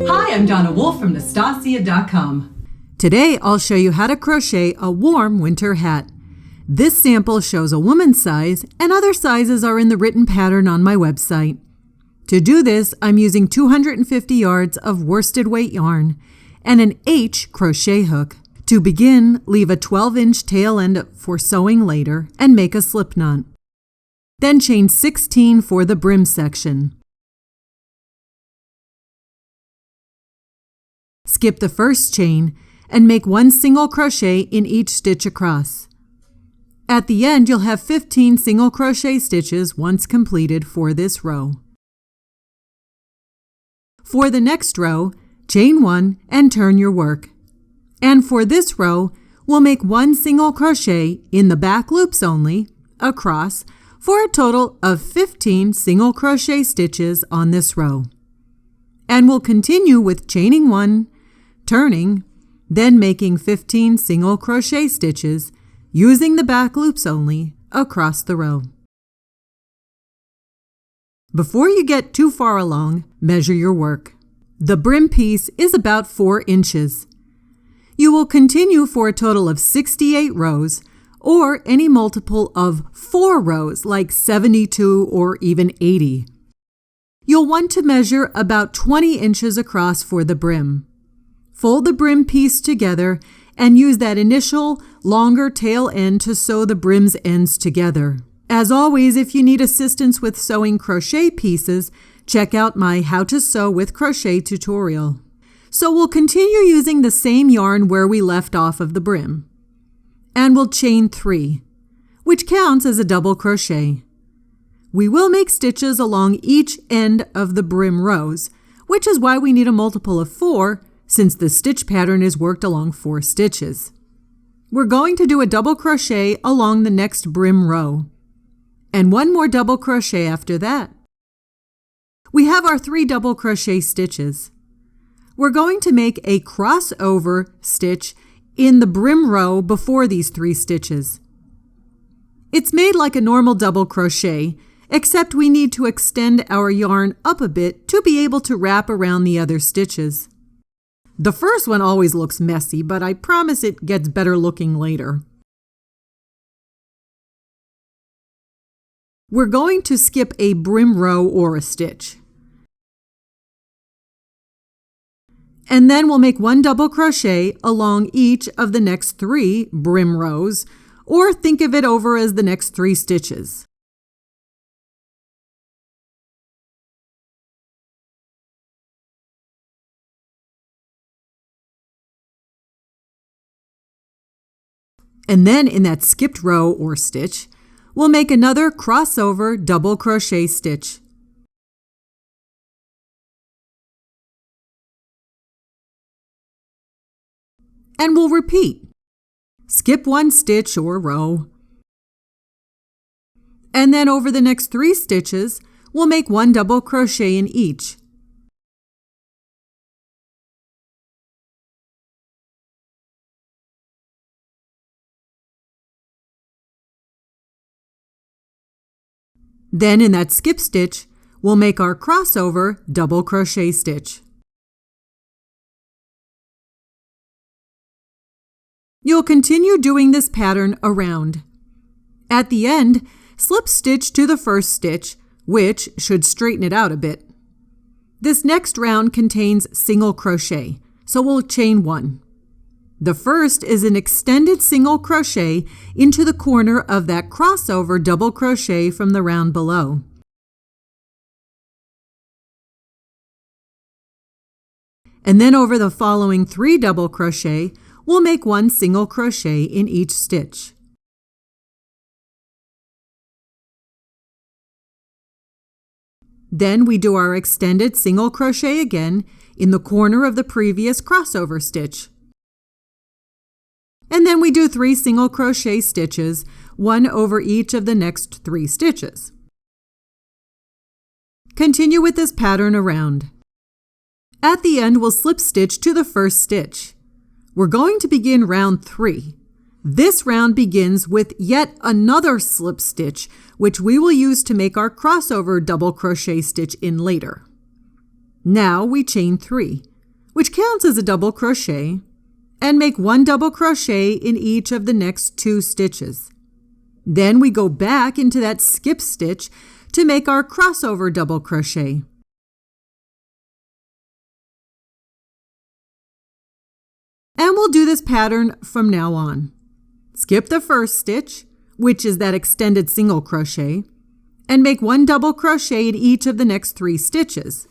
Hi, I'm Donna Wolfe from Naztazia.com. Today I'll show you how to crochet a warm winter hat. This sample shows a woman's size and other sizes are in the written pattern on my website. To do this, I'm using 250 yards of worsted weight yarn and an H crochet hook. To begin, leave a 12-inch tail end for sewing later and make a slip knot. Then chain 16 for the brim section. Skip the first chain and make one single crochet in each stitch across. At the end, you'll have 15 single crochet stitches once completed for this row. For the next row, chain 1 and turn your work. And for this row, we'll make one single crochet in the back loops only, across, for a total of 15 single crochet stitches on this row. And we'll continue with chaining 1, turning, then making 15 single crochet stitches using the back loops only across the row. Before you get too far along, measure your work. The brim piece is about 4 inches. You will continue for a total of 68 rows or any multiple of 4 rows like 72 or even 80. You'll want to measure about 20 inches across for the brim. Fold the brim piece together and use that initial longer tail end to sew the brim's ends together. As always, if you need assistance with sewing crochet pieces, check out my How to Sew with Crochet tutorial. So we'll continue using the same yarn where we left off of the brim. And we'll chain 3, which counts as a double crochet. We will make stitches along each end of the brim rows, which is why we need a multiple of 4 since the stitch pattern is worked along 4 stitches. We're going to do a double crochet along the next brim row, and one more double crochet after that. We have our 3 double crochet stitches. We're going to make a crossover stitch in the brim row before these 3 stitches. It's made like a normal double crochet, except we need to extend our yarn up a bit to be able to wrap around the other stitches. The first one always looks messy, but I promise it gets better looking later. We're going to skip a brim row or a stitch. And then we'll make one double crochet along each of the next 3 brim rows, or think of it over as the next 3 stitches. And then in that skipped row or stitch, we'll make another crossover double crochet stitch. And we'll repeat. Skip 1 stitch or row. And then over the next 3 stitches, we'll make 1 double crochet in each. Then in that skip stitch, we'll make our crossover double crochet stitch. You'll continue doing this pattern around. At the end, slip stitch to the first stitch, which should straighten it out a bit. This next round contains single crochet, so we'll chain 1. The first is an extended single crochet into the corner of that crossover double crochet from the round below. And then over the following 3 double crochet, we'll make 1 single crochet in each stitch. Then we do our extended single crochet again in the corner of the previous crossover stitch. And then we do 3 single crochet stitches, 1 over each of the next 3 stitches. Continue with this pattern around. At the end, we'll slip stitch to the first stitch. We're going to begin round 3. This round begins with yet another slip stitch, which we will use to make our crossover double crochet stitch in later. Now we chain 3, which counts as a double crochet, and make 1 double crochet in each of the next 2 stitches. Then we go back into that skip stitch to make our crossover double crochet. And we'll do this pattern from now on. Skip the first stitch, which is that extended single crochet, and make 1 double crochet in each of the next 3 stitches.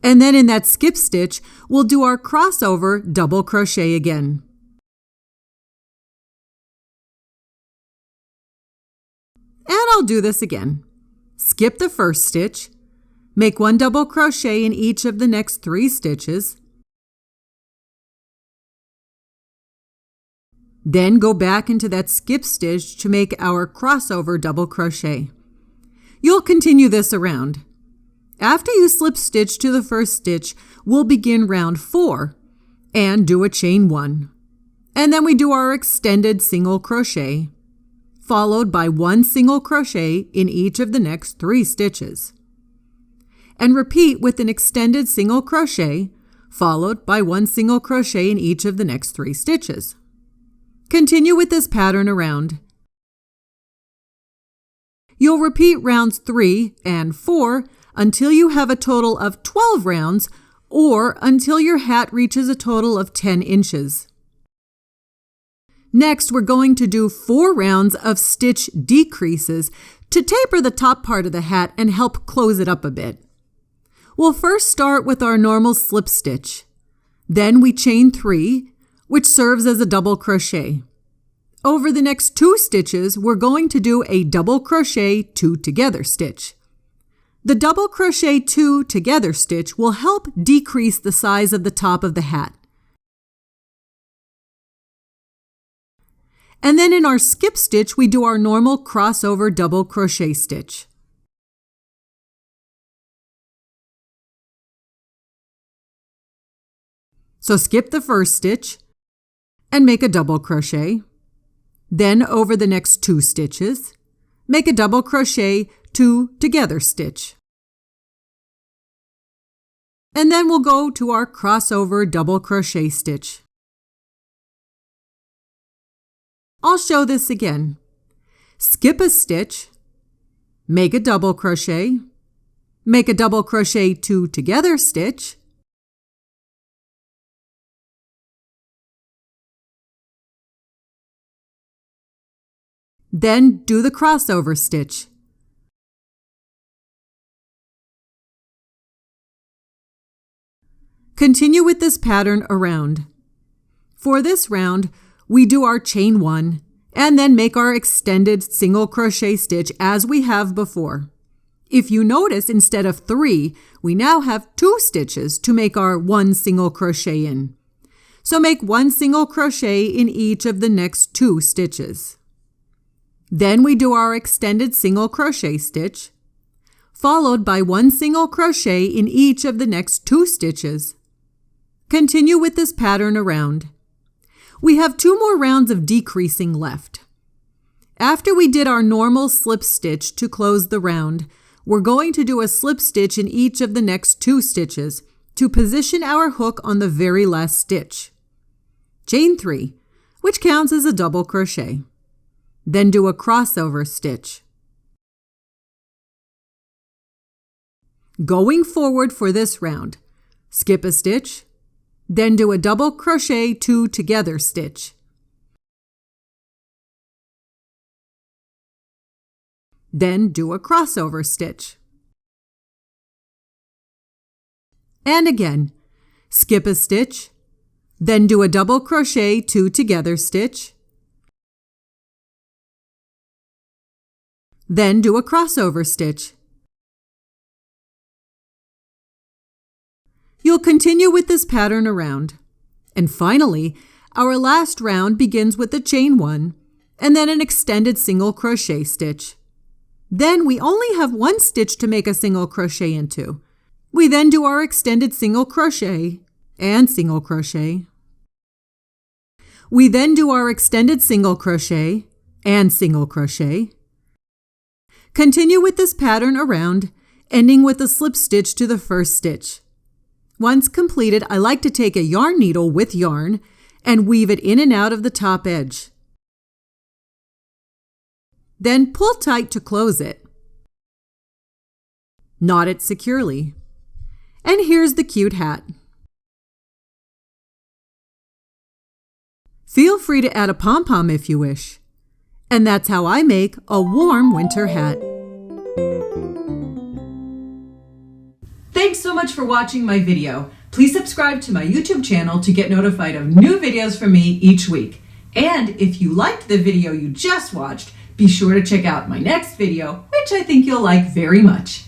And then in that skip stitch, we'll do our crossover double crochet again. And I'll do this again. Skip the first stitch, make 1 double crochet in each of the next 3 stitches, then go back into that skip stitch to make our crossover double crochet. You'll continue this around. After you slip stitch to the first stitch, we'll begin round 4 and do a chain 1. And then we do our extended single crochet, followed by 1 single crochet in each of the next 3 stitches. And repeat with an extended single crochet, followed by 1 single crochet in each of the next 3 stitches. Continue with this pattern around. You'll repeat rounds 3 and 4 until you have a total of 12 rounds or until your hat reaches a total of 10 inches. Next, we're going to do 4 rounds of stitch decreases to taper the top part of the hat and help close it up a bit. We'll first start with our normal slip stitch. Then we chain 3, which serves as a double crochet. Over the next 2 stitches, we're going to do a double crochet 2 together stitch. The double crochet 2 together stitch will help decrease the size of the top of the hat. And then in our skip stitch, we do our normal crossover double crochet stitch. So skip the first stitch and make a double crochet. Then over the next 2 stitches, make a double crochet 2 together stitch. And then we'll go to our crossover double crochet stitch. I'll show this again. Skip a stitch, make a double crochet, make a double crochet 2 together stitch, then do the crossover stitch. Continue with this pattern around. For this round, we do our chain 1 and then make our extended single crochet stitch as we have before. If you notice, instead of 3, we now have 2 stitches to make our 1 single crochet in. So make 1 single crochet in each of the next 2 stitches. Then we do our extended single crochet stitch, followed by 1 single crochet in each of the next 2 stitches. Continue with this pattern around. We have 2 more rounds of decreasing left. After we did our normal slip stitch to close the round, we're going to do a slip stitch in each of the next 2 stitches to position our hook on the very last stitch. Chain 3, which counts as a double crochet. Then do a crossover stitch. Going forward for this round, skip a stitch, then do a double crochet 2 together stitch. Then do a crossover stitch. And again, skip a stitch, then do a double crochet 2 together stitch. Then do a crossover stitch. You'll continue with this pattern around. And finally, our last round begins with a chain 1 and then an extended single crochet stitch. Then we only have 1 stitch to make a single crochet into. We then do our extended single crochet and single crochet. We then do our extended single crochet and single crochet. Continue with this pattern around ending with a slip stitch to the first stitch. Once completed, I like to take a yarn needle with yarn and weave it in and out of the top edge. Then pull tight to close it. Knot it securely. And here's the cute hat. Feel free to add a pom-pom if you wish. And that's how I make a warm winter hat. Thanks so much for watching my video. Please subscribe to my YouTube channel to get notified of new videos from me each week. And if you liked the video you just watched, be sure to check out my next video, which I think you'll like very much.